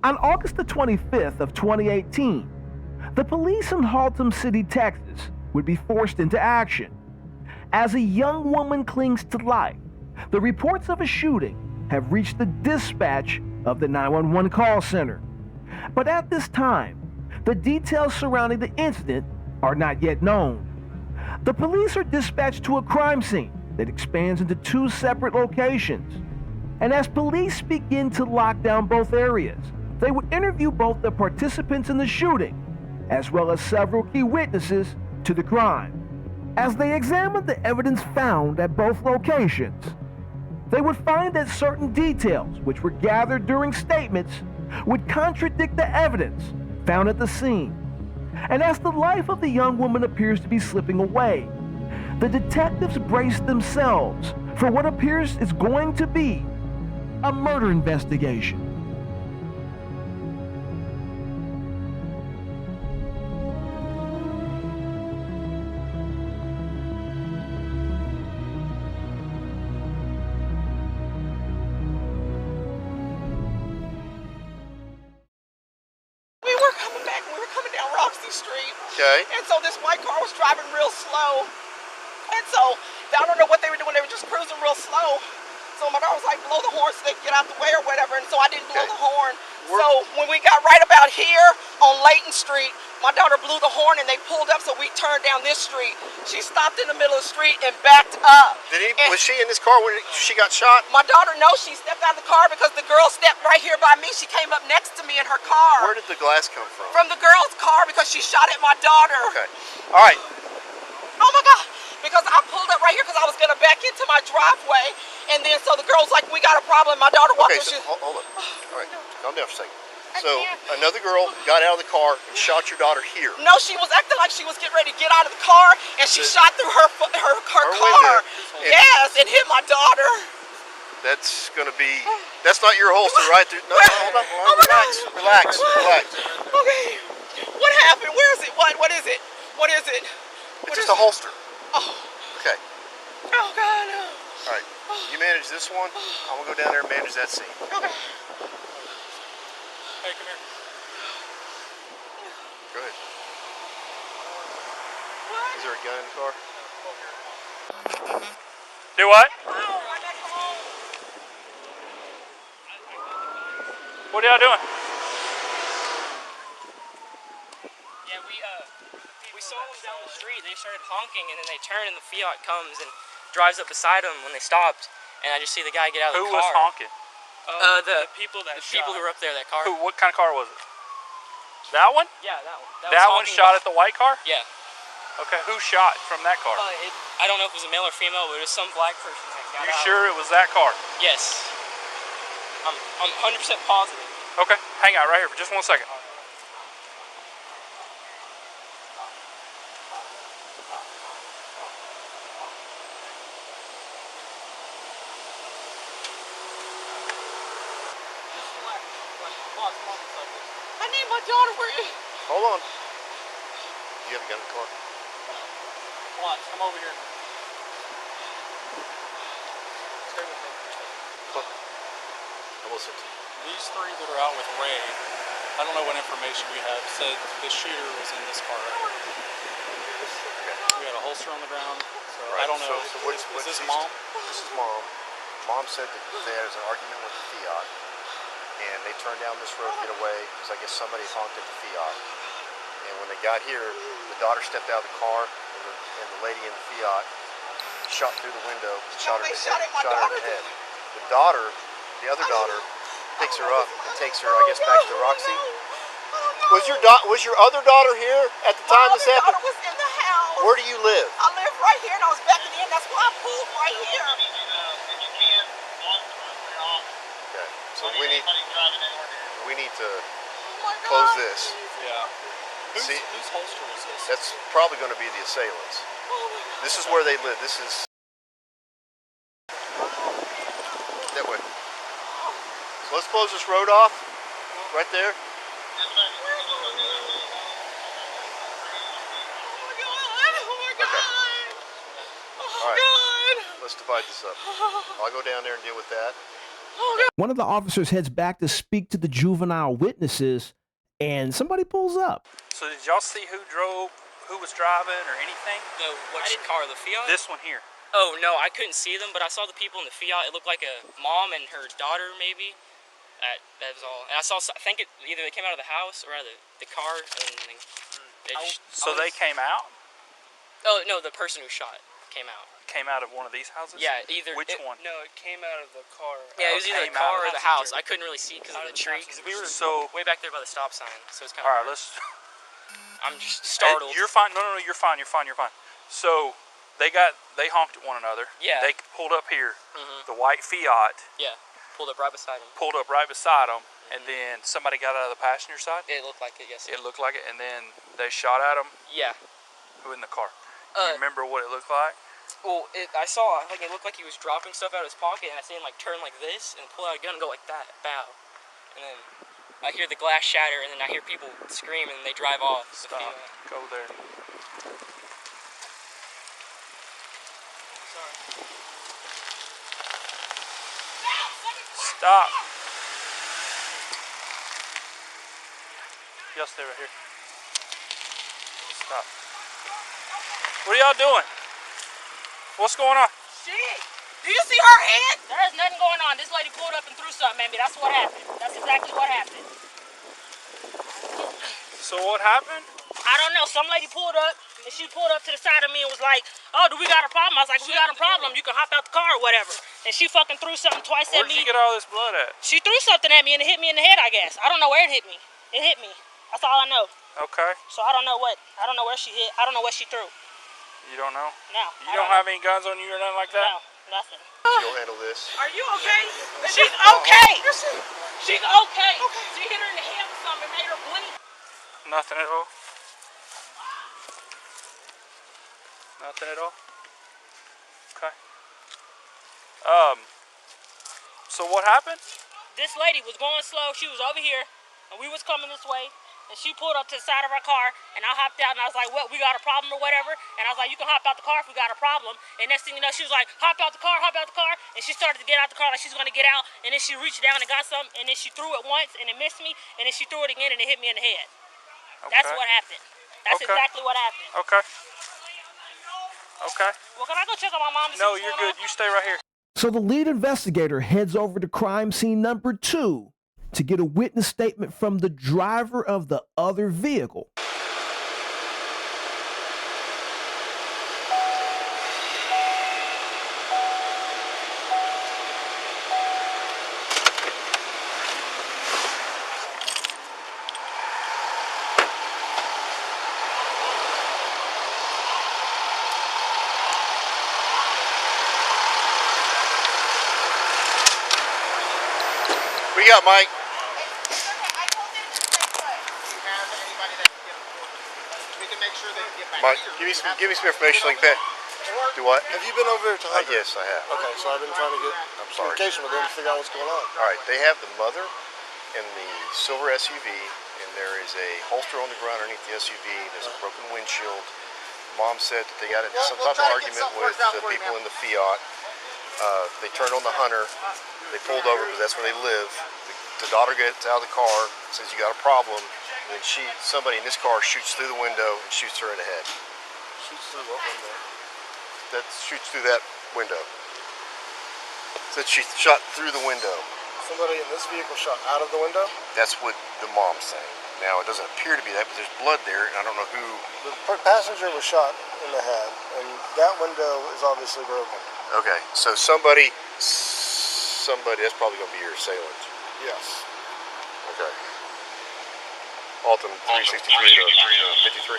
On August the 25th of 2018, the police in Haltom City, Texas, would be forced into action. As a young woman clings to life, the reports of a shooting have reached the dispatch of the 911 call center. But at this time, the details surrounding the incident are not yet known. The police are dispatched to a crime scene that expands into two separate locations. And as police begin to lock down both areas, they would interview both the participants in the shooting, as well as several key witnesses to the crime. As they examined the evidence found at both locations, they would find that certain details which were gathered during statements would contradict the evidence found at the scene. And as the life of the young woman appears to be slipping away, the detectives brace themselves for what appears is going to be a murder investigation. Street. Okay. And so this white car was driving real slow. And so I don't know what they were doing. They were just cruising real slow. So my daughter was like, blow the horn so they could get out the way or whatever. And so I didn't blow the horn. So when we got right about here on Layton Street, my daughter blew the horn and they pulled up, so we turned down this street. She stopped in the middle of the street and backed up. Was she in this car when she got shot? My daughter, no, she stepped out of the car because the girl stepped right here by me. She came up next to me in her car. Where did the glass come from? From the girl's car because she shot at my daughter. Okay. All right. Oh my God. Because I pulled up right here because I was going to back into my driveway. And then so the girl's like, we got a problem. My daughter walked in. Okay, so hold on. All right, calm down for a second. So another girl got out of the car and shot your daughter here. No, she was acting like she was getting ready to get out of the car, and she shot through her car. Window. Yes, and hit my daughter. That's gonna be. That's not your holster, right? No, hold on. Relax. Okay. What happened? Where is it? What is it? What is it? It's just a holster. Oh. Okay. Oh God. All right. You manage this one. I'm gonna go down there and manage that scene. Okay. Hey, come here. Go ahead. What? Is there a gun in the car? Do what? What are y'all doing? Yeah, we saw them down the street. They started honking, and then they turned, and the Fiat comes and drives up beside them when they stopped. And I just see the guy get out of the car. Who was honking? The people who were up there, that car. What kind of car was it? That one? Yeah, that one. That one shot at the white car? Yeah. Okay, who shot from that car? I don't know if it was a male or female, but it was some black person that got out. You sure it was that car? Yes. I'm 100% positive. Okay, hang out right here for just 1 second. I need my daughter. Hold on. Do you have a gun in the car? Come on, come over here. Stay with me. Look. I'm listening to you. These three that are out with Ray, I don't know what information we have, said the shooter was in this car right here. We had a holster on the ground, so I don't know. So is this mom? This is mom. Mom said that there was an argument with the Fiat, and they turned down this road to get away because I guess somebody honked at the Fiat. And when they got here, the daughter stepped out of the car, and the lady in the Fiat shot through the window and shot her in the head. The daughter, the other daughter, picks her up and takes her, I guess, back to Roxy. Was your other daughter here at the time this happened? My other daughter was in the house. Where do you live? I live right here, and I was backing in. That's why I pulled right here. Okay, so we need to close this. Yeah. See, whose holster was this? that's probably going to be the assailants. This is where they live. This is that way. So let's close this road off right there. All right, let's divide this up. I'll go down there and deal with that. One of the officers heads back to speak to the juvenile witnesses, and somebody pulls up. So did y'all see who was driving or anything? Which car, the Fiat? This one here. Oh, no, I couldn't see them, but I saw the people in the Fiat. It looked like a mom and her daughter, maybe. That was all. And I think either they came out of the house or out of the car, and they came out? Oh, no, the person who shot came out. Came out of one of these houses? Yeah, either. Which one? No, it came out of the car. Yeah, it was either the car or the house. I couldn't really see because of the tree, because we were way back there by the stop sign, so it's kind of. All right, let's. I'm just startled. You're fine. No, you're fine. You're fine. So they honked at one another. Yeah. They pulled up here. The white Fiat. Yeah. Pulled up right beside him. And then somebody got out of the passenger side. It looked like it. Yes. It looked like it, and then they shot at him. Yeah. Who in the car? You remember what it looked like? Well, I saw, like, it looked like he was dropping stuff out of his pocket, and I seen him, like, turn like this, and pull out a gun and go like that, bow. And then I hear the glass shatter, and then I hear people scream, and they drive off. Stop. Go there. Sorry. Stop. Y'all stay right here. Stop. What are y'all doing? What's going on? Shit! Do you see her head? There's nothing going on. This lady pulled up and threw something at me. That's what happened. That's exactly what happened. So what happened? I don't know. Some lady pulled up, and she pulled up to the side of me and was like, "Oh, do we got a problem?" I was like, "We got a problem. You can hop out the car or whatever." And she fucking threw something twice at me. Where did you get all this blood at? She threw something at me and it hit me in the head, I guess. I don't know where it hit me. It hit me. That's all I know. Okay. So I don't know where she hit. I don't know what she threw. You don't know? No. You don't have any guns on you or nothing like that? No, nothing. You'll handle this. Are you okay? She's okay. She's okay. She hit her in the head with something and made her bleed. Nothing at all? Nothing at all? Okay. So what happened? This lady was going slow. She was over here, and we was coming this way. And she pulled up to the side of our car, and I hopped out, and I was like, "What? We got a problem or whatever?" And I was like, "You can hop out the car if we got a problem." And next thing you know, she was like, "Hop out the car, hop out the car." And she started to get out the car like she's gonna get out. And then she reached down and got something, and then she threw it once, and it missed me. And then she threw it again, and it hit me in the head. Okay. That's what happened. That's Okay. exactly what happened. Okay. Okay. Well, can I go check on my mom? To see No, what's you're going good. You stay right here. So the lead investigator heads over to crime scene number 2 to get a witness statement from the driver of the other vehicle. What do you got, Mike? Mike, give me some information like that. Do what? Have you been over there to Hunter? Yes, I have. Okay, so I've been trying to get communication with them to figure out what's going on. All right, they have the mother in the silver SUV, and there is a holster on the ground underneath the SUV. There's a broken windshield. Mom said that they got into some type of argument with the people in the Fiat. They turned on the Hunter. They pulled over because that's where they live. The daughter gets out of the car, says you got a problem. And then somebody in this car shoots through the window and shoots her in the head. Shoots through what window? That shoots through that window. Said she shot through the window. Somebody in this vehicle shot out of the window? That's what the mom's saying. Now, it doesn't appear to be that, but there's blood there, and I don't know who. The passenger was shot in the head, and that window is obviously broken. Okay, so somebody, that's probably going to be your assailant. Yes. Okay. Haltom 363 to 53.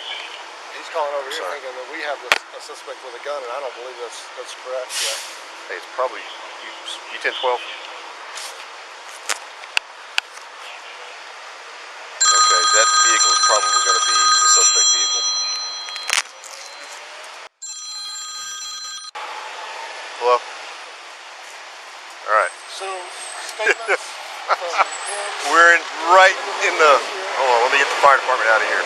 He's calling over here Sorry. thinking that we have a suspect with a gun, and I don't believe that's correct yet. Hey, it's probably U1012. Okay, that vehicle is probably going to be the suspect vehicle. Hello? All right. So, statements from him. We're right in the. Hold on, let me get the fire department out of here.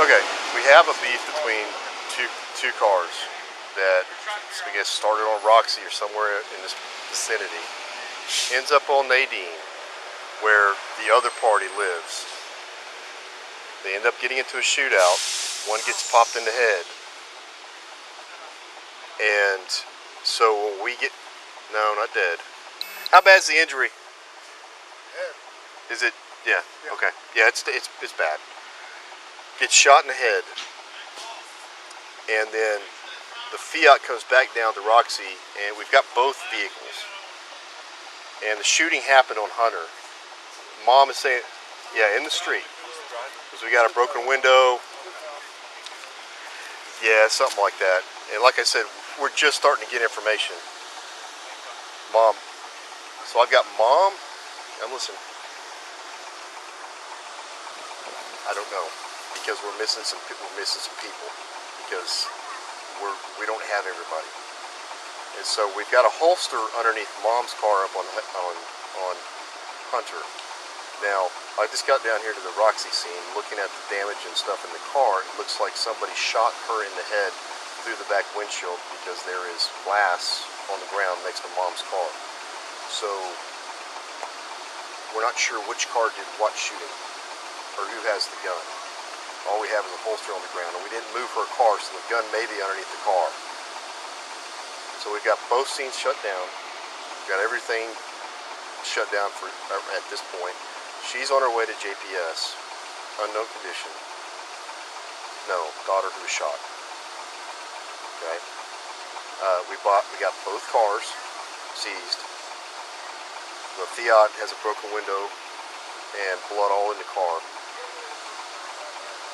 Okay, we have a beef between two cars. that I guess started on Roxy or somewhere in this vicinity, ends up on Nadine, where the other party lives. They end up getting into a shootout. One gets popped in the head. And so when we get, no, not dead. How bad's the injury? Is it? Yeah. Okay. Yeah, it's bad. Gets shot in the head, and then the Fiat comes back down to Roxy, and we've got both vehicles. And the shooting happened on Hunter. Mom is saying, yeah, in the street, because we got a broken window. Yeah, something like that. And like I said, we're just starting to get information. Mom. So I've got Mom, and listen, I don't know, because we're missing some people, because we don't have everybody. And so we've got a holster underneath Mom's car up on Hunter. Now, I just got down here to the Roxy scene, looking at the damage and stuff in the car. It looks like somebody shot her in the head through the back windshield, because there is glass on the ground next to Mom's car. So we're not sure which car did what shooting, or who has the gun. All we have is a holster on the ground, and we didn't move her car, so the gun may be underneath the car. So we've got both scenes shut down. We've got everything shut down at this point. She's on her way to JPS, unknown condition. No, daughter who was shot. Okay. We got both cars seized. The Fiat has a broken window and blood all in the car.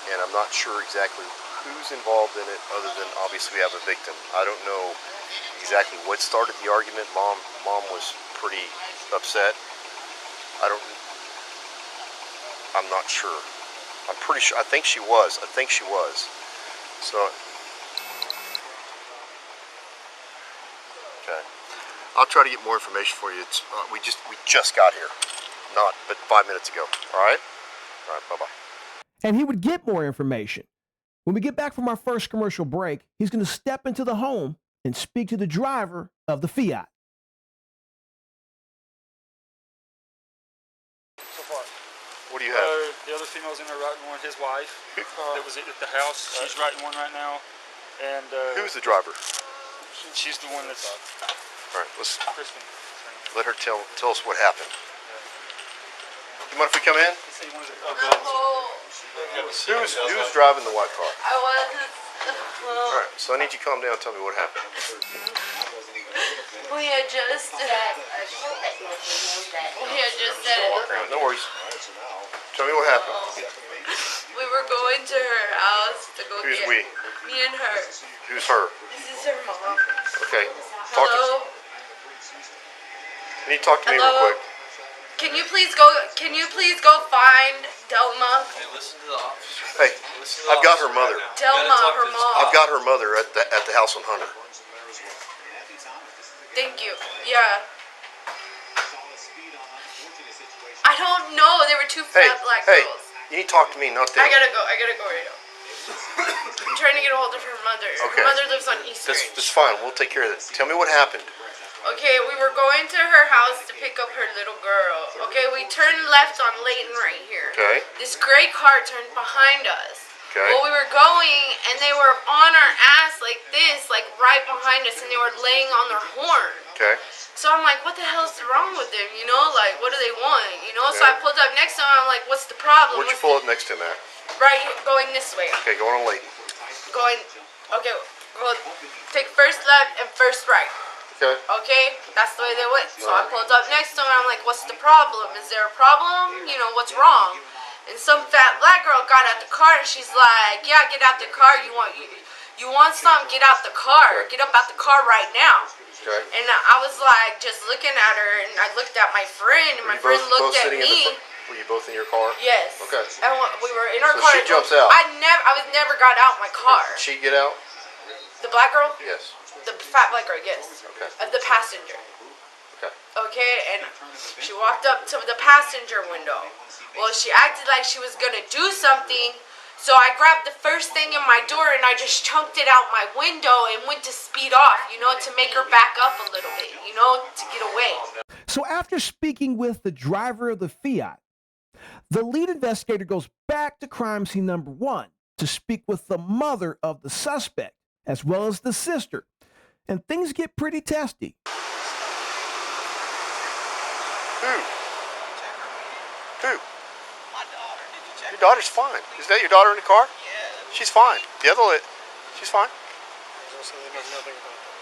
And I'm not sure exactly who's involved in it, other than obviously we have a victim. I don't know exactly what started the argument. Mom was pretty upset. I'm not sure. I'm pretty sure. I think she was. So, okay. I'll try to get more information for you. We just got here, but 5 minutes ago. All right. Bye bye. And he would get more information. When we get back from our first commercial break, he's going to step into the home and speak to the driver of the Fiat. What do you have? The other female's in there writing one, his wife. That was at the house. She's writing one right now. And who's the driver? She's the one that's. All right, let's Kristen. let her tell us what happened. You mind if we come in? Who's driving the white car? I was. All right, so I need you to calm down and tell me what happened. We had just said it. No worries. Tell me what happened. We were going to her house to go Who's get. we? Me and her. Who's her? This is her mom. Okay. Hello. Can you talk to me real quick? Can you please go find Delma? Hey, listen to the officer. Hey, I've got her mother. Delma, her mom. I've got her mother at the house on Hunter. Thank you. Yeah. I don't know. There were two fat black girls. You need to talk to me, not them. I gotta go right now. I'm trying to get a hold of her mother. Okay. Her mother lives on East Ridge. That's fine. We'll take care of this. Tell me what happened. Okay, we were going to her house to pick up her little girl. Okay, we turned left on Layton right here. Okay. This gray car turned behind us. Okay. Well, we were going, and they were on our ass like this, like right behind us, and they were laying on their horn. Okay. So I'm like, what the hell's wrong with them? You know, like, what do they want? You know, so I pulled up next to them. I'm like, what's the problem? Where'd you pull up next to him at? Right here, going this way. Okay, going on Layton. Okay, go take first left and first right. Okay. Okay, that's the way they went. So I pulled up next to him and I'm like, what's the problem? Is there a problem? You know, what's wrong? And some fat black girl got out the car and she's like, yeah, get out the car. You want something? Get out the car. Get up out the car right now. Okay. And I was like, just looking at her, and I looked at my friend, and my friend looked at me. Were you both in your car? Yes. Okay. And we were in our So car. she jumps out. I never got out my car. Did she get out? The black girl? Yes. The fat black girl, yes. Okay. The passenger. Okay. Okay, and she walked up to the passenger window. Well, she acted like she was gonna do something So I grabbed the first thing in my door and I just chunked it out my window and went to speed off, you know, to make her back up a little bit, you know, to get away. So after speaking with the driver of the Fiat, the lead investigator goes back to crime scene number 1 to speak with the mother of the suspect, as well as the sister. And things get pretty testy. Who? Who? My daughter. Did you check? Your daughter's fine. Is that your daughter in the car? Yeah. She's fine. The other, she's fine. So they know nothing about that.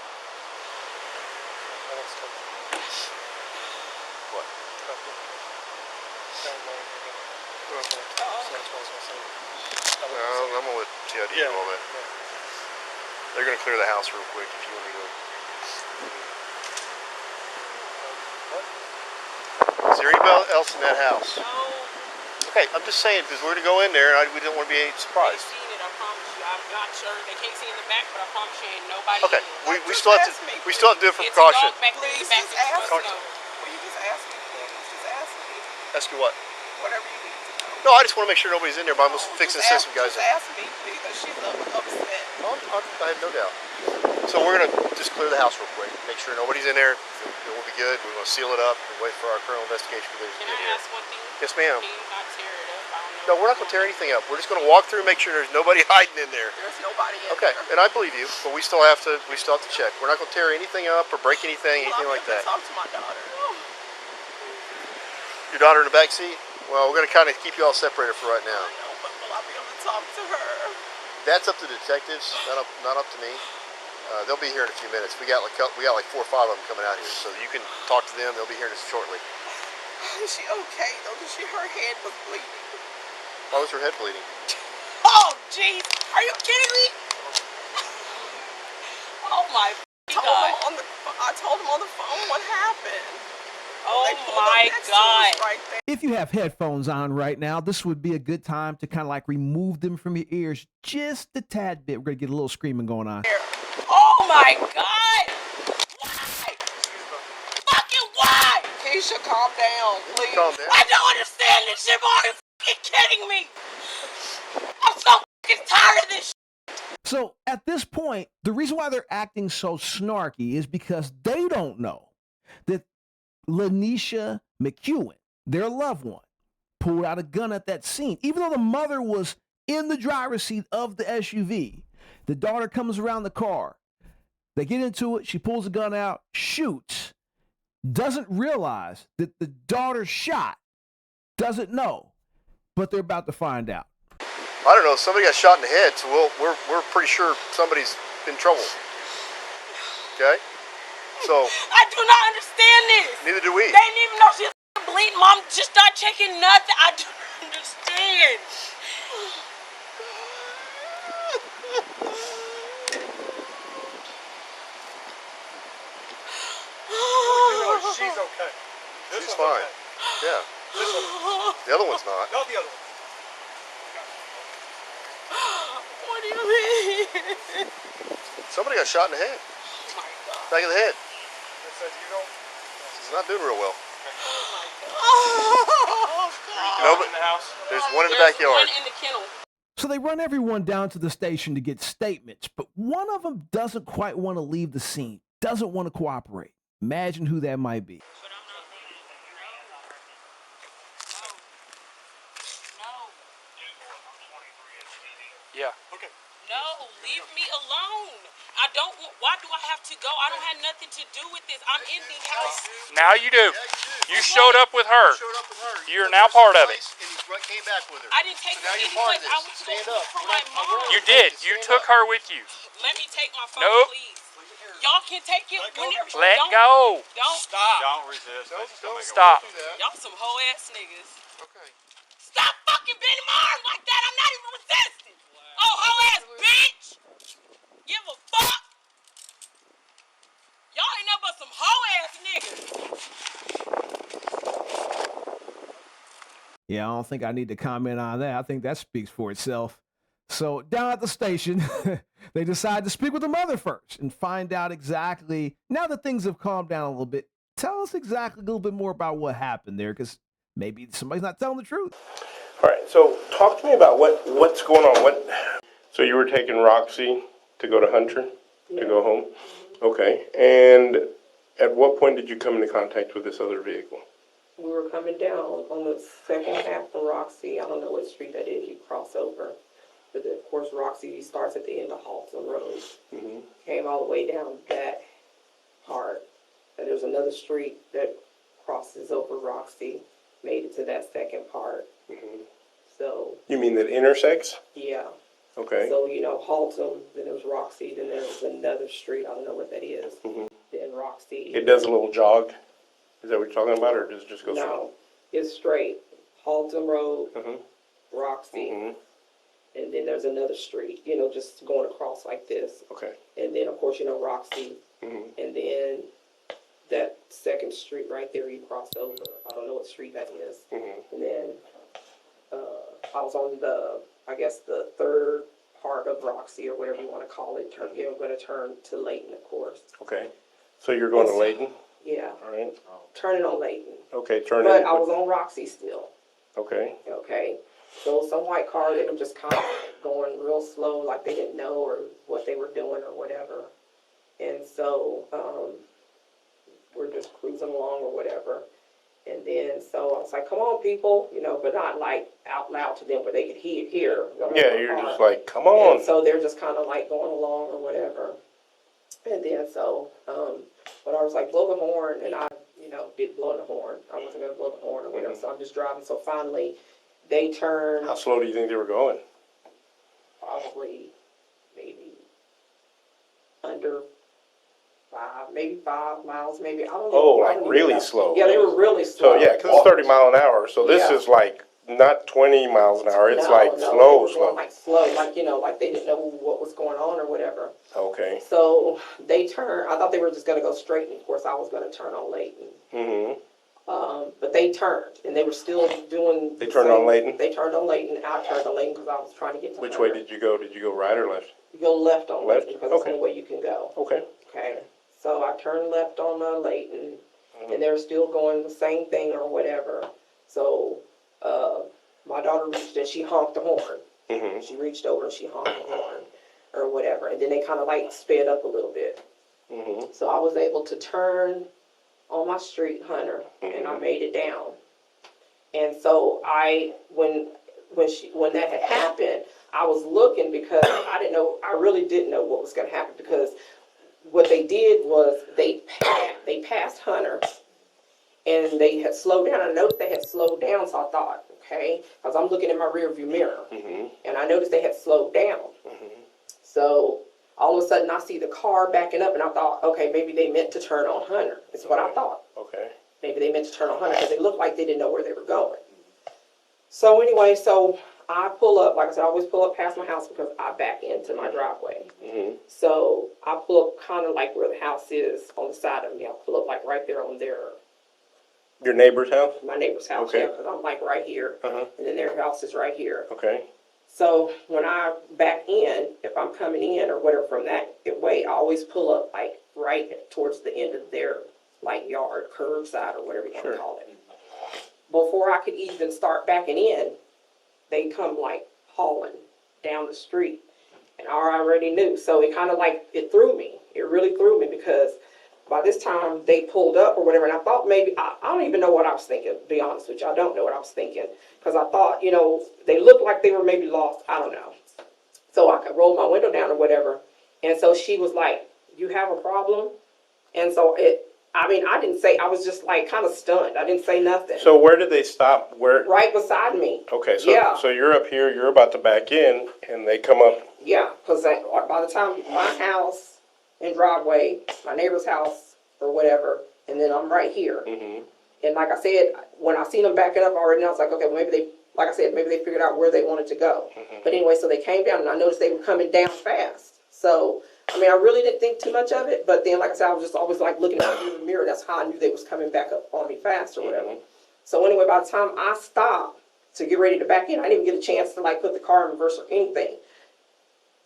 Alex told me. What? About the- Sound like they're gonna- So that's why I was gonna say. I'm gonna let TID do all that. They're gonna clear the house real quick if you want to go. Is there anybody else in that house? No. Okay, I'm just saying because we're gonna go in there and we don't want to be They surprised. seen it, I promise you. I'm not sure. They can't see in the back, but I promise you ain't nobody. Okay, in it. we still have to do it for It's a precaution. dog back there in the back of the Caution. truck. Will you just ask me? Just ask me. Ask you what? Whatever you need to know. No, I just want to make sure nobody's in there. But I'm fixing to send some guys Just in. ask me because she's upset. I have no doubt. So we're gonna just clear the house real quick, make sure nobody's in there. It will be good. We're gonna seal it up and wait for our criminal investigation division to Can get I here. ask one thing? Yes, ma'am. Can you not tear it up? I don't know. No, we're not gonna tear anything up. We're just gonna walk through and make sure there's nobody hiding in there. There's nobody in Okay, there. and I believe you, but we still have to check. We're not gonna tear anything up or break anything like that. Talk to my daughter. Your daughter in the back seat? Well, we're gonna kind of keep you all separated for right now. I know, but will I be able to talk to her? That's up to the detectives, not up to me. They'll be here in a few minutes. We got like 4 or 5 of them coming out here, so you can talk to them. They'll be here shortly. Is she okay though? Cause her head was bleeding. Why was her head bleeding? Oh jeez, are you kidding me? Oh my God! I told him on the phone what happened. Oh my God! Right there. If you have headphones on right now, this would be a good time to kind of like remove them from your ears just a tad bit. We're going to get a little screaming going on. Oh my God! Why? Fucking why? Keisha, calm down, please. Calm down. I don't understand this shit. Are you fucking kidding me? I'm so fucking tired of this shit. So at this point, the reason why they're acting so snarky is because they don't know that Lanisha McEwen, their loved one, pulled out a gun at that scene. Even though the mother was in the driver's seat of the SUV, the daughter comes around the car. They get into it. She pulls the gun out, shoots, doesn't realize that the daughter shot, doesn't know, but they're about to find out. I don't know. Somebody got shot in the head, so we're pretty sure somebody's in trouble. Okay? So I do not understand this. neither do we. They didn't even know she was bleeding. Mom just started checking nothing. I don't understand. She's okay. She's fine. Yeah. This one. The other one's not. Not the other one. What do you mean? Somebody got shot in the head. Oh my God. Back of the head. They said you don't. She's not doing real well. Oh God. No, but in the house? there's one in the There's backyard. one in the kennel. So they run everyone down to the station to get statements, but one of them doesn't quite want to leave the scene, doesn't want to cooperate. Imagine who that might be. Yeah. Okay. No, leave me alone. I don't. Why do I have to go? I don't have nothing to do with this. I'm in the house. Now you do. You showed up with her. Showed up with her. You're now part of it. And you came back with her. I didn't take So now her you're any part of place. this. I went to Stand go up. for my mom. You did. You took her with you. Let me take my phone, Nope. please. Y'all can take it whenever. Let don't, go. Don't Stop. Don't resist. Stop. Do that. Y'all some hoe ass niggas. Okay. Stop fucking bending my arm like that. I'm not even resisting. Oh, hoe ass bitch. Give a fuck. Y'all ain't nothing but some hoe ass niggas. Yeah, I don't think I need to comment on that. I think that speaks for itself. So down at the station, they decide to speak with the mother first and find out exactly, now that things have calmed down a little bit, tell us exactly a little bit more about what happened there, because maybe somebody's not telling the truth. All right, so talk to me about what's going on. So you were taking Roxy to go to Hunter, to go home? Okay, and at what point did you come into contact with this other vehicle? We were coming down on the second half of Roxy. I don't know what street that is. You cross over. But then, of course, Roxy starts at the end of Haltom Road. Mm-hmm. Came all the way down that part. And there's another street that crosses over Roxy. Made it to that second part. Mm-hmm. So, You mean that intersects? yeah. Okay. So, Haltom, then there's Roxy, then there's another street. I don't know what that is. Mm-hmm. Then Roxy. It does a little jog? Is that what you're talking about, or does it just go straight? No, it's straight. Haltom Road, Mm-hmm. Roxy. Mm-hmm. And then there's another street, just going across like this. Okay. And then, of course, Roxy. Mm-hmm. And then that second street right there, you cross over. I don't know what street that is. Mm-hmm. And then I was on the third part of Roxy or whatever you want to call it. I'm going to turn to Layton, of course. Okay. So you're going to Layton? Yeah. All right. Turning on Layton. Okay, But I was on Roxy still. Okay. Okay. So some white car, they were just kind of going real slow, like they didn't know or what they were doing or whatever. And so we're just cruising along or whatever. And then so I was like, come on, people, but not like out loud to them where they could hear. Yeah, you're just like, come on. And so they're just kind of like going along or whatever. And then so, but I was like, blow the horn, and I, did blow the horn. I wasn't going to blow the horn or whatever, so I'm just driving. So finally, they turned. How slow do you think they were going? Probably, maybe under 5 miles, maybe. I don't know. Oh, like really slow. Yeah, they were really slow. So yeah, because it's 30 mile an hour. So this is like not 20 miles an hour. It's slow. Like slow, like they didn't know what was going on or whatever. Okay. So they turned. I thought they were just going to go straight, and of course I was going to turn on Layton. Mm-hmm. But they turned, and they were still doing. They turned on Layton? They turned on Layton. I turned on Layton because I was trying to get to Which Hunter. way did you go? Did you go right or left? You go left on Left? Layton because it's the only way you can go. Okay. Okay. So I turned left on Layton, Mm-hmm. and they were still going the same thing or whatever. So my daughter reached and she honked the horn. Mm-hmm. She reached over and she honked the horn or whatever. And then they kind of like sped up a little bit. Mm-hmm. So I was able to turn on my street, Hunter, and I made it down. And so when that had happened, I was looking because I really didn't know what was going to happen, because what they did was they passed Hunter, and they had slowed down. I noticed they had slowed down, so I thought, okay, because I'm looking in my rearview mirror, and I noticed they had slowed down. So all of a sudden I see the car backing up, and I thought, okay, maybe they meant to turn on Hunter. That's what I thought. Okay. Maybe they meant to turn on Hunter because they looked like they didn't know where they were going. So anyway, I pull up, like I said, I always pull up past my house because I back into my driveway. Mm-hmm. So I pull up kind of like where the house is on the side of me. I pull up like right there on Your neighbor's house? my neighbor's house. Okay. Yeah, because I'm like right here, Uh-huh. and then their house is right here. Okay. So when I back in, if I'm coming in or whatever from that way, I always pull up like right towards the end of their like yard, curbside or whatever you want to call it. Before I could even start backing in, they come like hauling down the street, and I already knew. So it kind of like, it threw me. It really threw me, because by this time they pulled up or whatever, and I thought maybe, I don't even know what I was thinking, to be honest with you. I don't know what I was thinking, because I thought, they looked like they were maybe lost. I don't know. So I could roll my window down or whatever, and so she was like, "You have a problem?" And so I didn't say, I was just like kind of stunned. I didn't say nothing. So where did they stop? Where? Right beside me. Okay, so Yeah. so you're up here, you're about to back in, and they come up. Yeah, because by the time my house and driveway, my neighbor's house or whatever, and then I'm right here. Mm-hmm. And like I said, when I seen them backing up already, I was like, okay, well, maybe they figured out where they wanted to go. Mm-hmm. But anyway, so they came down, and I noticed they were coming down fast. So, I really didn't think too much of it, but then, like I said, I was just always like looking in the mirror. That's how I knew they was coming back up on me fast or whatever. Mm-hmm. So anyway, by the time I stopped to get ready to back in, I didn't even get a chance to like put the car in reverse or anything.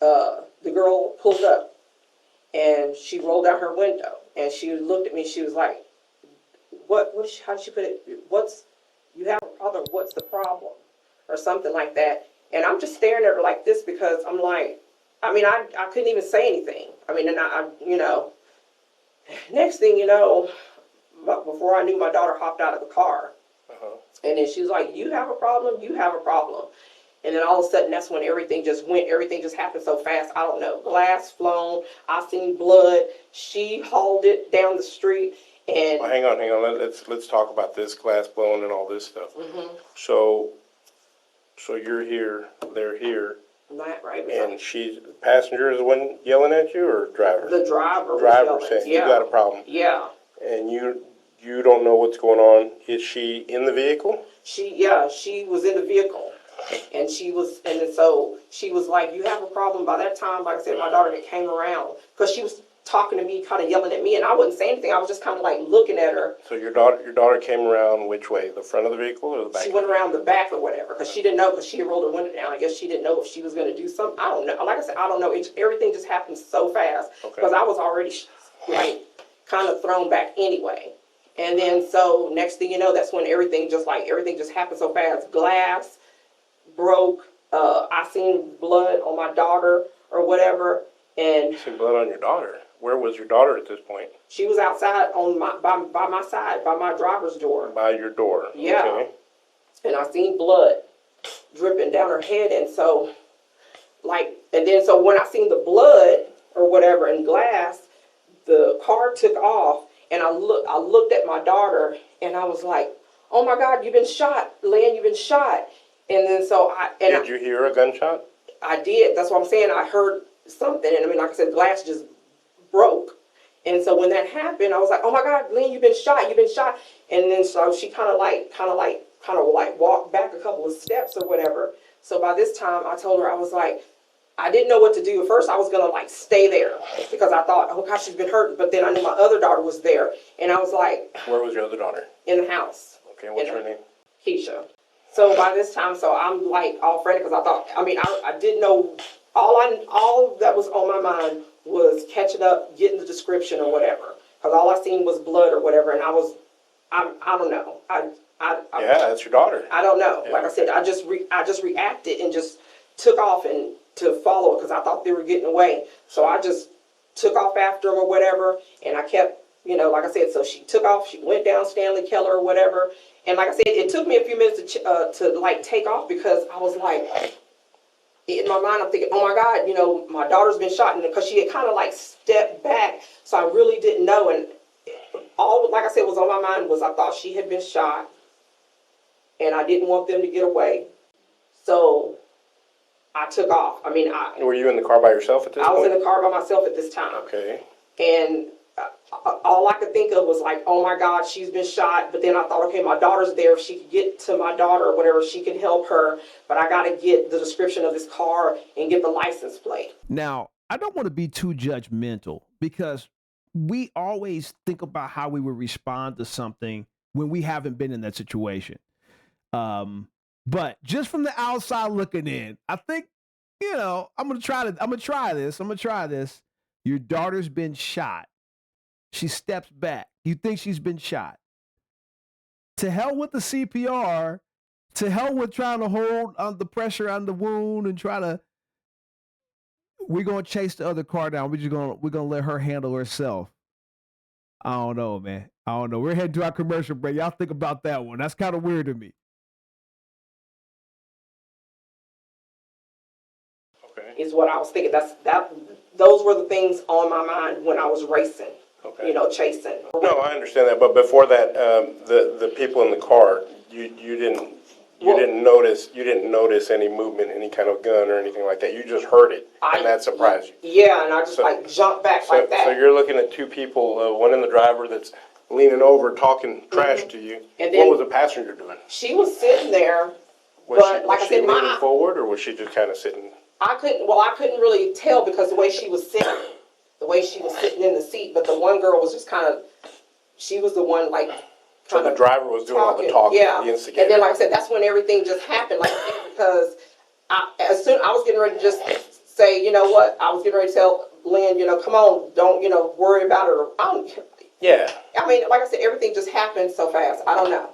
The girl pulled up, and she rolled down her window, and she looked at me. She was like, how did she put it? You have a problem? What's the problem? or something like that. And I'm just staring at her like this because I'm like, I mean, I couldn't even say anything. I mean, and I you know, next thing you know, before I knew, my daughter hopped out of the car. And then she was like, you have a problem? You have a problem. And then all of a sudden, that's when everything just happened so fast. I don't know. Glass flown. I seen blood. She hauled it down the street. And well, hang on. Let's talk about this glass blowing and all this stuff. Mm-hmm. So you're here, they're here, right. and passenger is the one yelling at you, or driver? The driver. Driver saying you got a problem. Yeah. And you don't know what's going on. Is she in the vehicle? She was in the vehicle, and so she was like, you have a problem. By that time, like I said, my daughter had came around because she was talking to me, kind of yelling at me, and I wasn't saying anything. I was just kind of like looking at her. So your daughter came around which way? The front of the vehicle or the back? She went around the back or whatever because she didn't know, because she had rolled her window down. I guess she didn't know if she was going to do something. I don't know. Like I said, I don't know. Everything just happened so fast because I was already like kind of thrown back anyway. And then so next thing you know, that's when everything just happened so fast. Glass broke. I seen blood on my daughter or whatever. And you seen blood on your daughter? Where was your daughter at this point? She was outside by my side, by my driver's door. By your door. Yeah. Okay. And I seen blood dripping down her head, and so when I seen the blood or whatever in glass, the car took off, and I looked at my daughter, and I was like, "Oh my God, you've been shot, Lynn, you've been shot." And then did you hear a gunshot? I did. That's what I'm saying. I heard something, and I mean, like I said, glass just broke. And so when that happened, I was like, "Oh my God, Lynn, you've been shot. And then so she kind of walked back a couple of steps or whatever. So by this time, I told her, I was like, I didn't know what to do. At first, I was gonna like stay there because I thought, oh gosh, she's been hurt. But then I knew my other daughter was there, and I was like, where was your other daughter? In the house. Okay, what's her name? Keisha. So by this time, so I'm like all frantic because I thought, I didn't know. All that was on my mind was catching up, getting the description or whatever. Because all I seen was blood or whatever, and I don't know. Yeah, that's your daughter. I don't know. Yeah. Like I said, I just reacted and just took off and to follow it because I thought they were getting away. So I just took off after them or whatever, and I kept, like I said. So she took off. She went down Stanley Keller or whatever, and like I said, it took me a few minutes to like take off because I was like. In my mind, I'm thinking, oh my God, my daughter's been shot, and because she had kind of like stepped back, so I really didn't know. And all, like I said, was on my mind was I thought she had been shot, and I didn't want them to get away, so I took off. Were you in the car by yourself at this point? I was in the car by myself at this time. Okay. And all I could think of was like, oh my God, she's been shot. But then I thought, okay, my daughter's there. If she could get to my daughter or whatever, she can help her. But I got to get the description of this car and get the license plate. Now, I don't want to be too judgmental because we always think about how we would respond to something when we haven't been in that situation. But just from the outside looking in, I think, I'm going to try this. Your daughter's been shot. She steps back. You think she's been shot. To hell with the CPR. To hell with trying to hold the pressure on the wound and we're going to chase the other car down. We're going to let her handle herself. I don't know, man. I don't know. We're heading to our commercial break. Y'all think about that one. That's kind of weird to me. Okay. Is what I was thinking. Those were the things on my mind when I was racing. Okay. Chasing. No, I understand that, but before that, the people in the car, you didn't notice any movement, any kind of gun or anything like that. You just heard it, and that surprised you. Yeah, and I just jumped back like that. So you're looking at two people, one in the driver that's leaning over, talking trash to you. And then, what was the passenger doing? She was sitting there, Was she leaning forward, or was she just kind of sitting? I couldn't really tell because the way she was sitting in the seat, but the one girl was just she was the one So the driver was doing all the talking, yeah. The instigator. And then, like I said, that's when everything just happened because I was getting ready to just say, you know what, I was getting ready to tell Lynn, come on, don't, worry about it. Yeah. Like I said, everything just happened so fast. I don't know.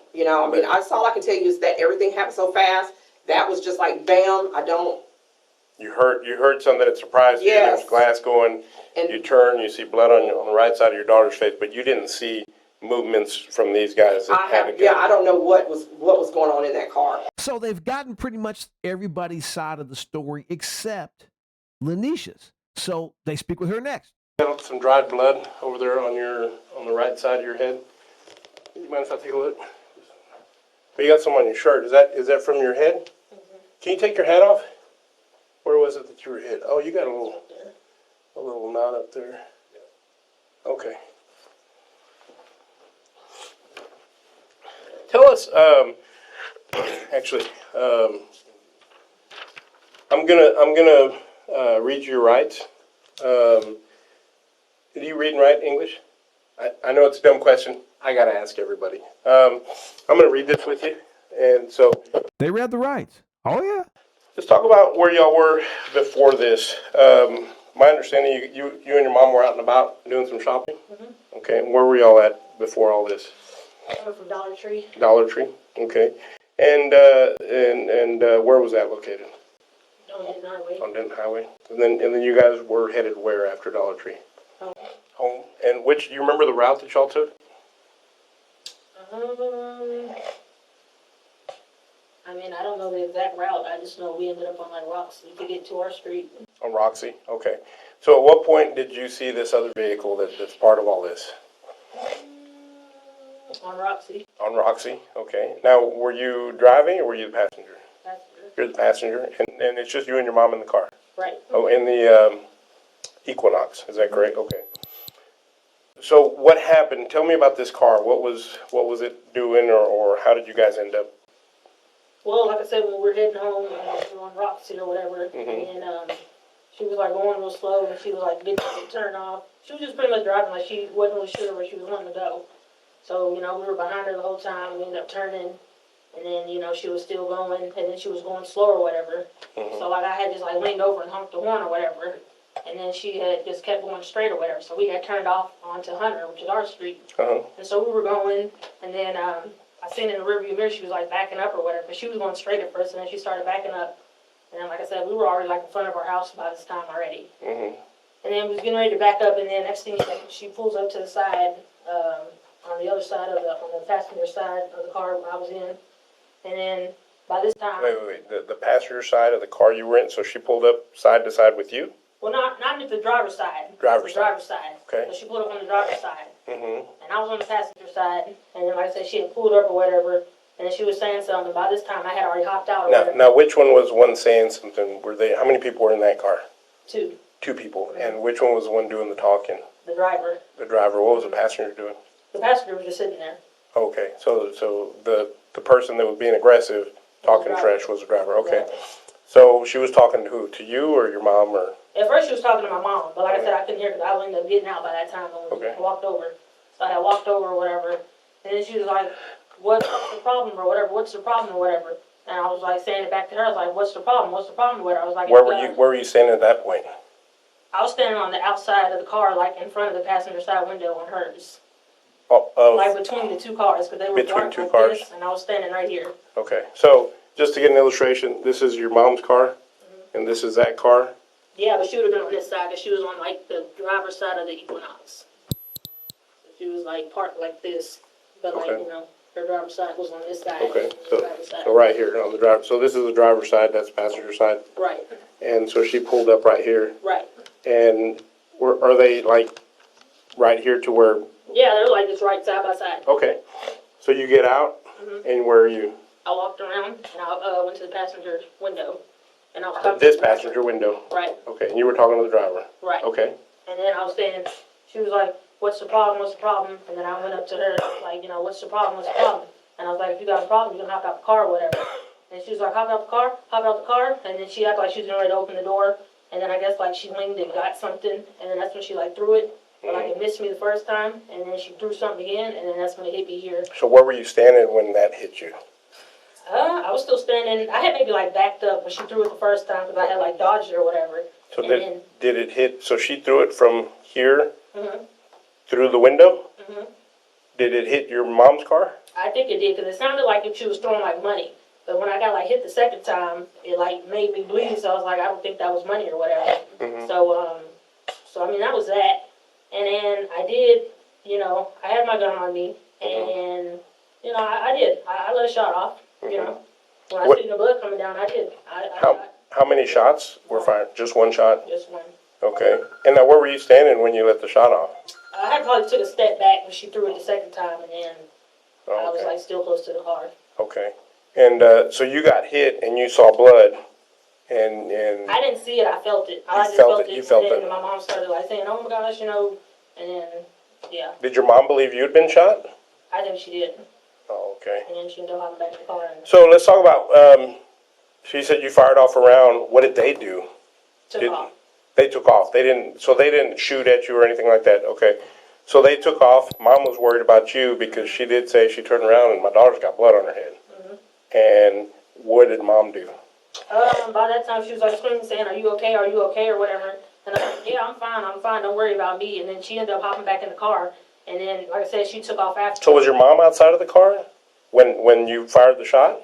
That's all I can tell you is that everything happened so fast that was just like bam. I don't. You heard something that surprised you. Yes. There's glass going. And You turn, you see blood on the right side of your daughter's face, but you didn't see movements from these guys that had a gun. yeah, I don't know what was going on in that car. So they've gotten pretty much everybody's side of the story except Lanisha's. So they speak with her next. Got some dried blood over there on the right side of your head. You mind if I take a look? But you got some on your shirt. Is that from your head? Mm-hmm. Can you take your hat off? Where was it that you were hit? Oh, you got a little knot up there. Okay. Tell us. Actually, I'm gonna read you your rights. Do you read and write English? I know it's a dumb question. I gotta ask everybody. I'm gonna read this with you, and so They read the rights. Oh, yeah. let's talk about where y'all were before this. My understanding, you and your mom were out and about doing some shopping. Mm-hmm. Okay, and where were y'all at before all this? I went from Dollar Tree. Dollar Tree. Okay, and where was that located? On Denton Highway. On Denton Highway. And then you guys were headed where after Dollar Tree? Home. Home. And do you remember the route that y'all took? I mean, I don't know the exact route. I just know we ended up on like Roxy to get to our street. On Roxy. Okay. So at what point did you see this other vehicle that's part of all this? On Roxy. On Roxy. Okay. Now, were you driving or were you the passenger? Passenger. You're the passenger, and it's just you and your mom in the car. Right. Oh, in the Equinox. Is that correct? Okay. So what happened? Tell me about this car. What was it doing, or how did you guys end up? Well, like I said, when we were heading home, we were on Roxy or whatever, Mhm. and she was like going real slow, and she was like getting it turned off. She was just pretty much driving like she wasn't really sure where she was wanting to go. So, we were behind her the whole time. We ended up turning, and then, she was still going, and then she was going slow or whatever. Mhm. So, like, I had just, like, leaned over and honked the horn or whatever, and then she had just kept going straight or whatever. So we had turned off onto Hunter, which is our street. Uh-huh. And so we were going, and then I seen in the rearview mirror she was, like, backing up or whatever, but she was going straight at first, and then she started backing up. And then, like I said, we were already, like, in front of our house by this time already. Mhm. And then we was getting ready to back up, and then next thing she pulls up to the side, on the other side on the passenger side of the car I was in. And then by this time, Wait. The passenger side of the car you were in, so she pulled up side to side with you? well, not at the driver's side. Driver's the driver's side. Okay. So she pulled up on the driver's side, Mm-hmm. and I was on the passenger side. And then, like I said, she had pulled up or whatever, and then she was saying something. By this time, I had already hopped out or whatever. Now, which one was one saying something? How many people were in that car? Two. Two people. And which one was the one doing the talking? The driver. The driver. What was the passenger doing? The passenger was just sitting there. Okay, so the person that was being aggressive, talking driver. trash, was the driver. Okay, Yeah. so she was talking to who? To you or your mom or? At first, she was talking to my mom, but like I said, I couldn't hear because I ended up getting out by that time when Okay. I walked over. So I had walked over or whatever, and then she was like, "What's the problem or whatever? What's the problem or whatever?" And I was like saying it back to her. I was like, "What's the problem? What's the problem or whatever?" I was like, Where were you standing at that point? I was standing on the outside of the car, like in front of the passenger side window on hers, Of like between the two cars, because they were Between parked two like cars? this, and I was standing right here. Okay, so just to get an illustration, this is your mom's car, and this is that car. Yeah, but she would have been on this side, because she was on like the driver's side of the Equinox. So she was like parked like this, but like Okay. her driver's side was on this side. Okay, the driver's side. so right here on the driver. So this is the driver's side. That's passenger side, Right, and so she pulled up right here. right. And are they like right here to where? Yeah, they're like just right side by side. Okay, so you get out, and where are you? I walked around and I went to the passenger window, and I was talking This to the driver. passenger window. Right, Okay, and you were talking to the driver. right. Okay. And then I was saying, she was like, "What's the problem? What's the problem?" And then I went up to her like, "What's the problem? What's the problem?" And I was like, "If you got a problem, you can hop out the car or whatever." And she was like, "Hop out the car, hop out the car." And then she acted like she was getting ready to open the door. And then I guess like she leaned and got something, and then that's when she like threw it. But like it missed me the first time, and then she threw something again, and then that's when it hit me here. So where were you standing when that hit you? I was still standing. I had maybe like backed up when she threw it the first time because I had like dodged it or whatever. So And did it hit? So she threw it from here Mhm. through the window. Mhm. Did it hit your mom's car? I think it did because it sounded like if she was throwing like money. But when I got like hit the second time, it like made me bleed. So I was like, I don't think that was money or whatever. So I mean that was that. And then I did, you know, I had my gun on me, and you know, I did. I let a shot off. You know, when I seen the blood coming down, I did. How many shots were fired? Just one shot? Just one. Okay. And now where were you standing when you let the shot off? I had probably took a step back when she threw it the second time, and then I was Okay. like still close to the car. Okay. And so you got hit and you saw blood, and I didn't see it. I felt it. I just felt felt it, it. you felt and then it. my mom started like saying, "Oh my gosh," you know, and then yeah, did your mom believe you'd been shot? I think she did. Oh, okay. And then she ended up hopping back in the car. And So let's talk about, she said you fired off a round. What did they do? took off. They took off. They didn't shoot at you or anything like that. Okay. So they took off. Mom was worried about you because she did say she turned around and my daughter's got blood on her head. And what did mom do? By that time she was like screaming, saying, "Are you okay? Are you okay?" or whatever. And I was like, "Yeah, I'm fine. Don't worry about me." And then she ended up hopping back in the car. And then, like I said, she took off after. So was your mom outside of the car when you fired the shot?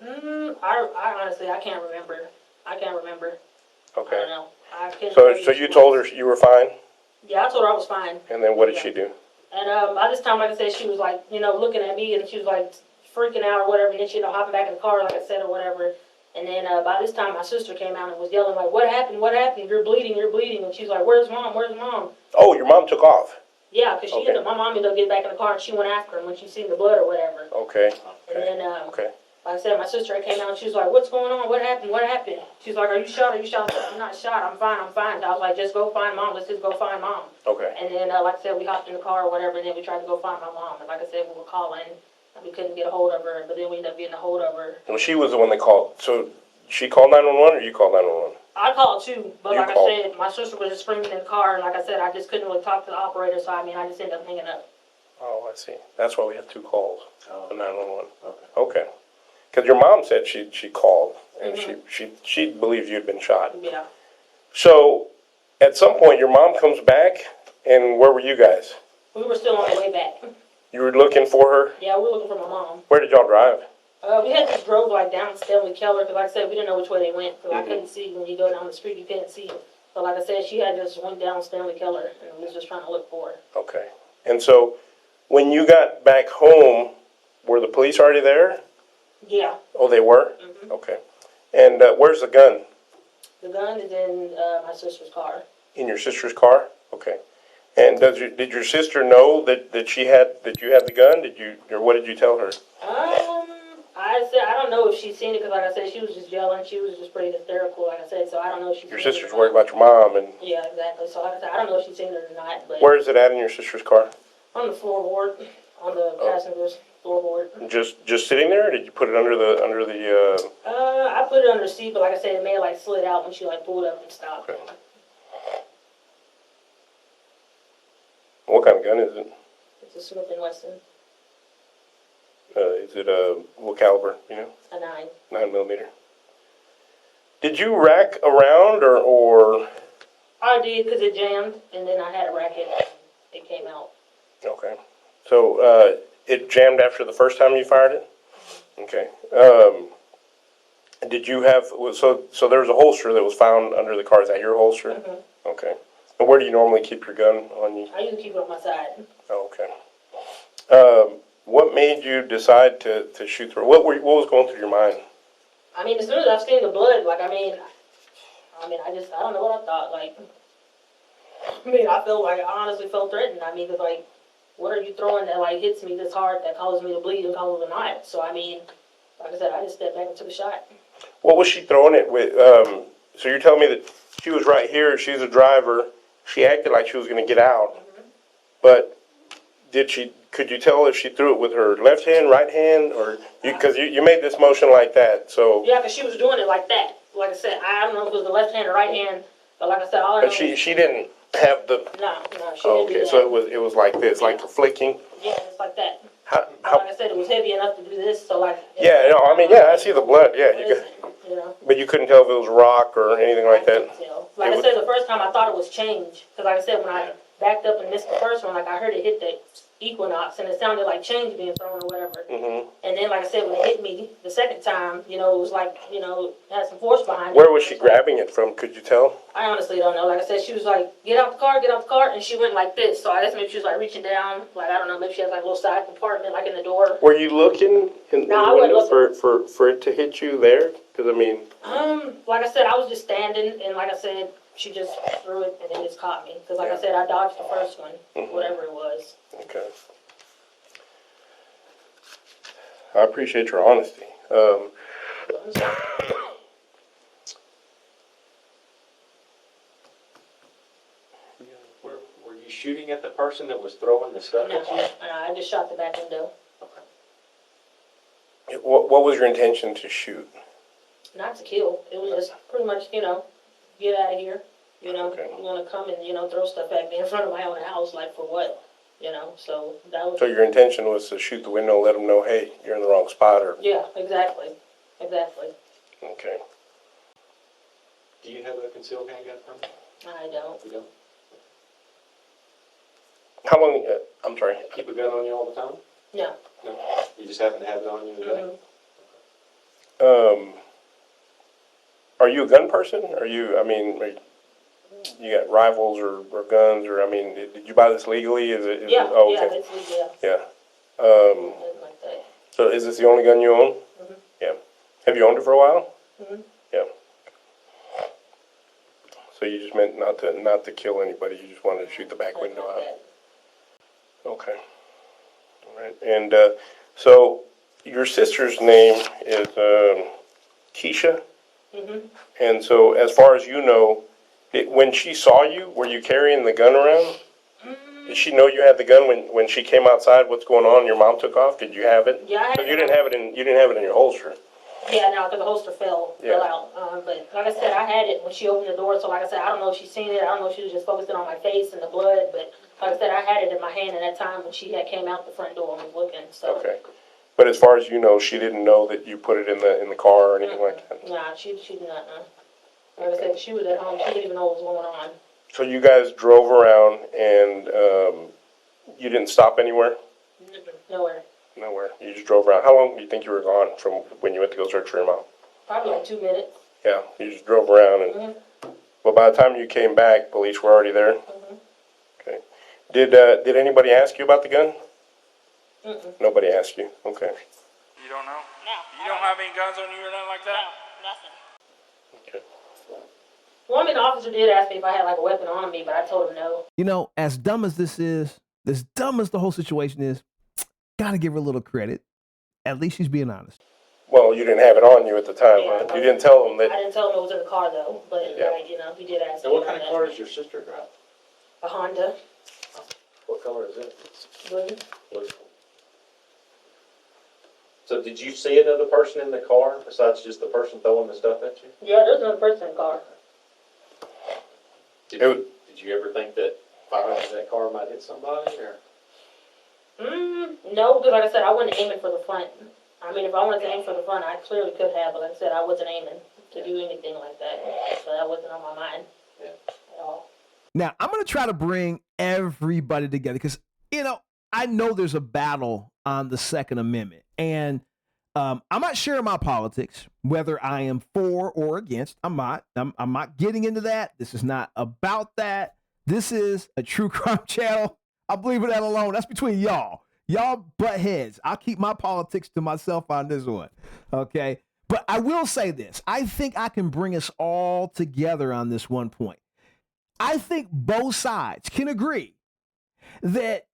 I honestly, I can't remember. I don't Okay. know. I couldn't So tell you so if you she told was. her you were fine, Yeah, I told her I was fine. and then what did Yeah. she do? And by this time, like I said, she was like, you know, looking at me, and she was like freaking out or whatever. And then she ended up hopping back in the car, like I said, or whatever. And then by this time, my sister came out and was yelling like, "What happened? What happened? You're bleeding! You're bleeding!" And she's like, "Where's mom? Where's mom?" Oh, your mom took off. Yeah, because Okay. my mom ended up getting back in the car and she went after him when she seen the blood or whatever. Okay. And then, Okay. like I said, my sister came out and she was like, "What's going on? What happened? What happened?" She's like, "Are you shot? Are you shot?" I said, "I'm not shot. I'm fine. I'm fine." I was like, "Just go find mom. Let's just go find mom." Okay. And then, like I said, we hopped in the car or whatever, and then we tried to go find my mom. And like I said, we were calling, and we couldn't get a hold of her, but then we ended up getting a hold of her. Well, she was the one that called. So she called 911 or you called 911? I called too, but You like called. I said, my sister was just screaming in the car, and like I said, I just couldn't really talk to the operator, so I mean, I just ended up hanging up. Oh, I see. That's why we had two calls to 911. Okay. Because your mom said she called and she believed you'd been shot. Yeah. So at some point your mom comes back, and where were you guys? We were still on the way back. You were looking for her? Yeah, we were looking for my mom. Where did y'all drive? We had just drove like down Stanley Keller, because like I said, we didn't know which way they went, because I couldn't see when you go down the street, you couldn't see. But like I said, she had just went down Stanley Keller, and we was just trying to look for her. Okay. And so when you got back home, were the police already there? Yeah. Oh, they were? Okay. And where's the gun? The gun is in my sister's car. In your sister's car? Okay. And did your sister know that you had the gun? Or what did you tell her? I said I don't know if she's seen it, because like I said, she was just yelling. She was just pretty hysterical, like I said. So I don't know if she's Your seen it sister's or worried not. about your mom, and Yeah, exactly. So like I said, I don't know if she's seen it or not. But where is it at in your sister's car? on the floorboard, on the passenger's floorboard. Just sitting there, or did you put it under the? I put it under the seat, but like I said, it may have like slid out when she like pulled up and stopped. Okay. What kind of gun is it? It's a Smith and Wesson, Is it what caliber? You know, a 9. 9mm. Did you rack around or? I did, because it jammed, and then I had a racket, and it came out. Okay. So it jammed after the first time you fired it? Okay. Did you have, so there was a holster that was found under the car. Is that your holster? Okay. And where do you normally keep your gun on you? I usually keep it on my side. Oh, okay. What made you decide to shoot through? What was going through your mind? I mean, as soon as I seen the blood, like, I don't know what I thought, like, I honestly felt threatened. I mean, 'cause, like, what are you throwing that, like, hits me this hard, that causes me to bleed and causes a knife? So, I mean, like I said, I just stepped back and took a shot. What was she throwing it with? So you're telling me that she was right here, she's a driver, she acted like she was going to get out, but could you tell if she threw it with her left hand, right hand, or, because you made this motion like that, so. Yeah, because she was doing it like that. Like I said, I don't know if it was the left hand or right hand, but like I said, all I know But she didn't have the. No, she didn't do Okay, that. so it was like this, like flicking. Yeah, it's like that. How, Like I said, it was heavy enough to do this, so like. yeah, no, I mean, yeah, I see the blood. Yeah, You know. but you couldn't tell if it was rock or anything like that. Like I said, the first time I thought it was change, because like I said, when I backed up and missed the first one, like I heard it hit Equinox, and it sounded like chains being thrown or whatever. Mm-hmm. And then, like I said, when it hit me the second time, it was like, it had some force behind it. Where was she grabbing it from? Could you tell? I honestly don't know. Like I said, she was like, get out the car, and she went like this. So I guess maybe she was like reaching down, like, I don't know, maybe she has like a little side compartment, like in the door. Were you looking in No, I the window wasn't for it to hit you there? Because I mean, Like I said, I was just standing, and like I said, she just threw it, and it just caught me. Because like I said, I dodged the first one, whatever it was. okay. I appreciate your honesty. Were you shooting at the person that was throwing the stuff No, at you? I just shot the back window. What was your intention to shoot? Not to kill. It was just pretty much, get out of here. Okay. You want to come and, throw stuff at me in front of my own house, like for what? So that was. So your intention was to shoot the window and let them know, hey, you're in the wrong spot, or? Yeah, exactly. Exactly. Okay. Do you have a concealed handgun permit? I don't. You don't? How long, I'm sorry. Keep a gun on you all the time? No. No. You just happen to have it on you today? Are you a gun person? You got rifles or guns, or, did you buy this legally? Is it? Yeah, Oh, yeah, okay. it's legal. Yeah. Nothing like that. So is this the only gun you own? Mhm. Yeah. Have you owned it for a while? Mhm. Yeah. So you just meant not to kill anybody. You just wanted to shoot the back Nothing window like out. that. Okay. All right. And so your sister's name is Keisha. Mhm. And so, as far as you know, when she saw you, were you carrying the gun around? Did she know you had the gun when she came outside? What's going on? Your mom took off. Did you have it? Yeah, I had 'Cause it. you didn't have it in your holster. Yeah, no, because the holster fell Yeah. out. But like I said, I had it when she opened the door. So like I said, I don't know if she's seen it. I don't know if she was just focusing on my face and the blood. But like I said, I had it in my hand at that time when she had came out the front door and was looking. So. Okay. But as far as you know, she didn't know that you put it in the car or anything like that. Nah, she did not know. Like I said, she was at home. She didn't even know what was going on. So you guys drove around and you didn't stop anywhere? Nowhere. Nowhere. You just drove around. How long do you think you were gone from when you went to go search for your mom? Probably like 2 minutes. Yeah, you just drove around and. Well, by the time you came back, police were already there. Okay. Did anybody ask you about the gun? Nobody asked you. Okay. You don't know? No. You don't have any guns on you or nothing like that? No, nothing. Okay. Well, the officer did ask me if I had like a weapon on me, but I told him no. As dumb as this is, as dumb as the whole situation is, gotta give her a little credit. At least she's being honest. Well, you didn't have it on you at the time, huh? You didn't tell them I that. didn't tell him it was in the car though, but Yeah. he did ask So me what about kind of that. car does your sister drive? A Honda. What color is it? Blue. Blue. So did you see another person in the car besides just the person throwing the stuff at you? Yeah, there's another person in the car. Did you ever think that firing into that car might hit somebody, or? No, because like I said, I wasn't aiming for the front. If I wanted to aim for the front, I clearly could have, but like I said, I wasn't aiming to do anything like that. So that wasn't on my mind at all. Now, I'm going to try to bring everybody together because, I know there's a battle on the Second Amendment. And I'm not sharing my politics, whether I am for or against. I'm not getting into that. This is not about that. This is a true crime channel. I'll leave that alone. That's between y'all. Y'all butt heads. I'll keep my politics to myself on this one. Okay? But I will say this. I think I can bring us all together on this one point. I think both sides can agree that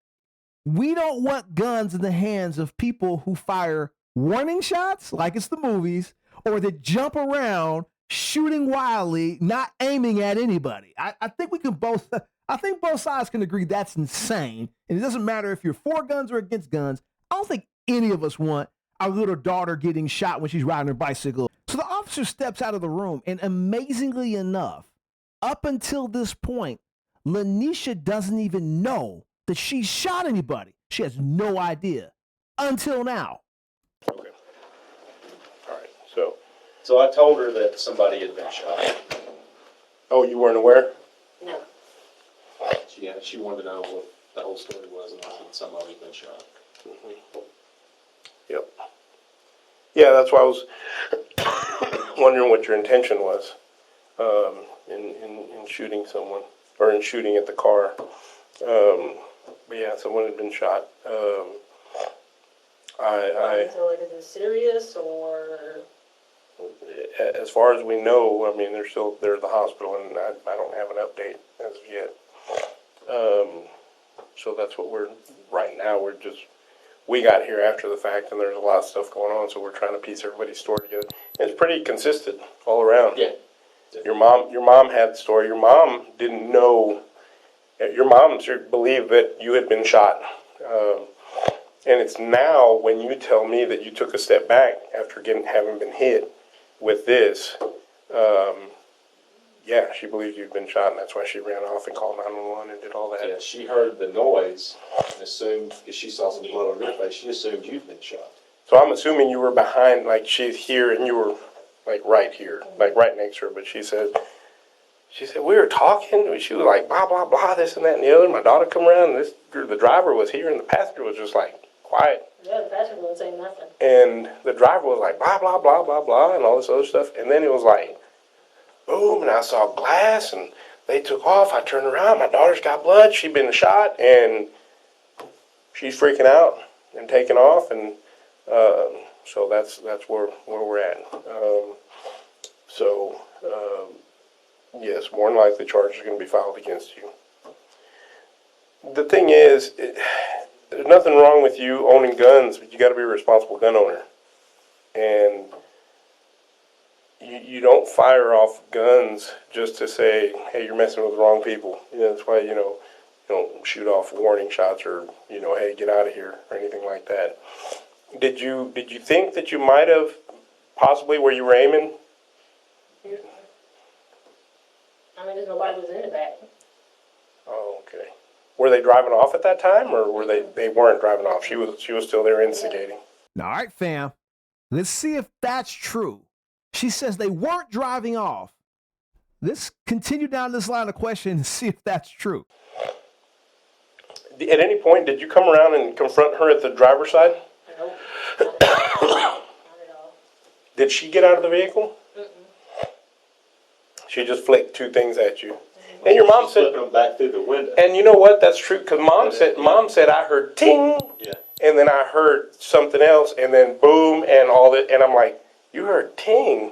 we don't want guns in the hands of people who fire warning shots, like it's the movies, or that jump around shooting wildly, not aiming at anybody. I think we can both. I think both sides can agree that's insane. And it doesn't matter if you're for guns or against guns. I don't think any of us want our little daughter getting shot when she's riding her bicycle. So the officer steps out of the room, and amazingly enough, up until this point, Lanisha doesn't even know that she shot anybody. She has no idea until now. Okay. All right. So. So I told her that somebody had been shot. Oh, you weren't aware? No. She wanted to know the whole story was, and I think somebody's been shot. Yep. Yeah, that's why I was wondering what your intention was in shooting someone, or in shooting at the car. But yeah, someone had been shot. So like, is it serious or? As far as we know, I mean, they're at the hospital, and I don't have an update as of yet. So that's what right now, we got here after the fact, and there's a lot of stuff going on, so we're trying to piece everybody's story together. And it's pretty consistent all around. Yeah. Your mom had the story. Your mom didn't know, your mom believed that you had been shot. And it's now when you tell me that you took a step back after having been hit with this, yeah, she believes you've been shot, and that's why she ran off and called 911 and did all that. Yeah, she heard the noise and assumed, because she saw some blood on your face, she assumed you'd been shot. So I'm assuming you were behind, like she's here and you were like right here, like right next to her. But she said we were talking. She was like blah blah blah, this and that and the other. My daughter come around, and the driver was here, and the passenger was just like quiet. Yeah, the passenger wasn't saying nothing. And the driver was like blah blah blah blah blah and all this other stuff. And then it was like boom, and I saw glass, and they took off. I turned around, my daughter's got blood. She'd been shot, and she's freaking out and taking off, and so that's where we're at. Yes, more than likely charges are going to be filed against you. The thing is, there's nothing wrong with you owning guns, but you got to be a responsible gun owner, and you don't fire off guns just to say, hey, you're messing with the wrong people. That's why, you don't shoot off warning shots or, hey, get out of here or anything like that. Did you think that you might have possibly where you were aiming? I mean, there's nobody was in the back. Oh, okay. Were they driving off at that time, or were they weren't driving off? She was still there instigating. All right, fam. Let's see if that's true. She says they weren't driving off. Let's continue down this line of questioning and see if that's true. At any point, did you come around and confront her at the driver's side? Nope. Not at all. Did she get out of the vehicle? Mm-mm. She just flicked two things at you. And your mom said, flipping them back through the window. and you know what? That's true, because mom said I heard ting, Yeah. and then I heard something else, and then boom, and all that, and I'm like, you heard ting?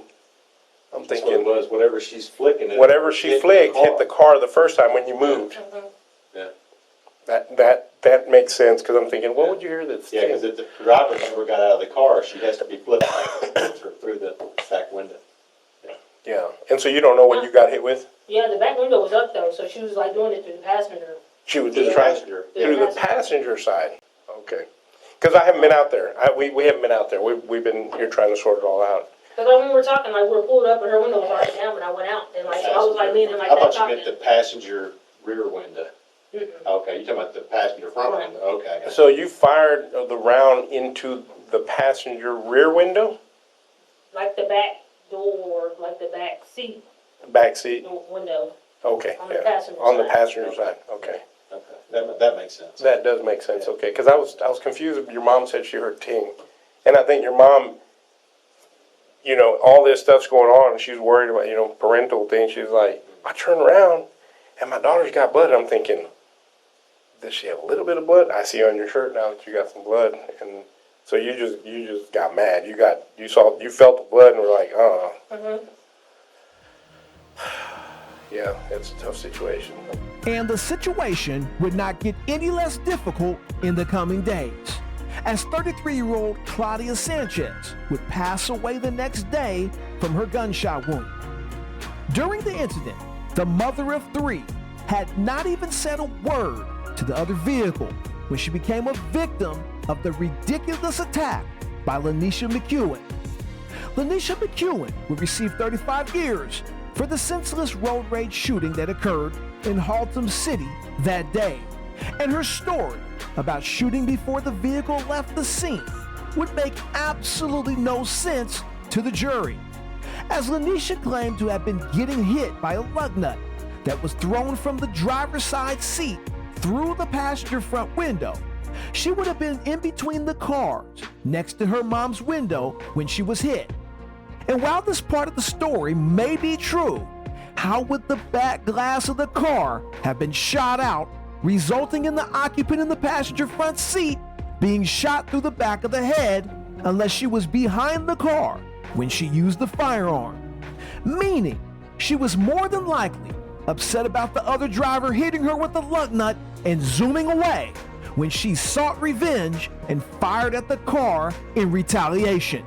I'm That's what it thinking, was. Whatever she's flicking it. whatever she flicked hit the car the first time when you moved. Yeah. That makes sense, because I'm thinking, what would you hear that's Yeah, ting? because if the driver never got out of the car, she has to be flipping through the back window. Yeah, and so you don't know what you got hit with? Yeah, the back window was up though, so she was like doing it through the passenger. She was Through just the trying passenger. through the passenger side. Okay, because I haven't been out there. We haven't been out there. We've been here trying to sort it all out. Because like when we were talking, like we were pulled up and her window was already down when I went out, and like so I was like leaning like I that thought you talking. meant the passenger rear window. Mm-mm. Okay, you're talking about the passenger front window. Okay. So you fired the round into the passenger rear window, Like the back door, like the back seat back seat. window. Okay, On the yeah, passenger on the side. passenger side. Okay, Okay, that makes sense. that does make sense. Okay, because I was confused. Your mom said she heard ting, and I think your mom, all this stuff's going on, and she's worried about parental things. She's like, I turn around, and my daughter's got blood. And I'm thinking, does she have a little bit of blood? I see on your shirt now that you got some blood, and so you just got mad. You felt the blood, and were like, Mm-hmm. yeah, it's a tough situation. And the situation would not get any less difficult in the coming days, as 33-year-old Claudia Sanchez would pass away the next day from her gunshot wound. During the incident, the mother of three had not even said a word to the other vehicle when she became a victim of the ridiculous attack by Lanisha McEwen. Lanisha McEwen would receive 35 years for the senseless road rage shooting that occurred in Haltom City that day. And her story about shooting before the vehicle left the scene would make absolutely no sense to the jury, as Lanisha claimed to have been getting hit by a lug nut that was thrown from the driver's side seat through the passenger front window, she would have been in between the cars next to her mom's window when she was hit. And while this part of the story may be true, how would the back glass of the car have been shot out, resulting in the occupant in the passenger front seat being shot through the back of the head, unless she was behind the car when she used the firearm? Meaning, she was more than likely upset about the other driver hitting her with the lug nut and zooming away when she sought revenge and fired at the car in retaliation.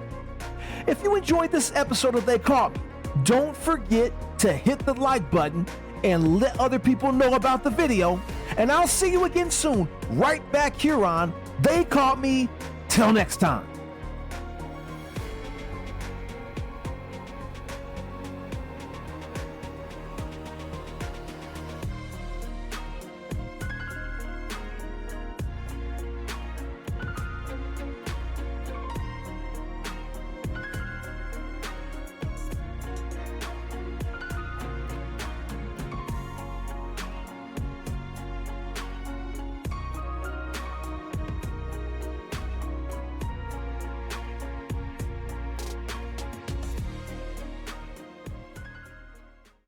If you enjoyed this episode of They Caught Me, don't forget to hit the like button and let other people know about the video. And I'll see you again soon, right back here on They Caught Me. Till next time.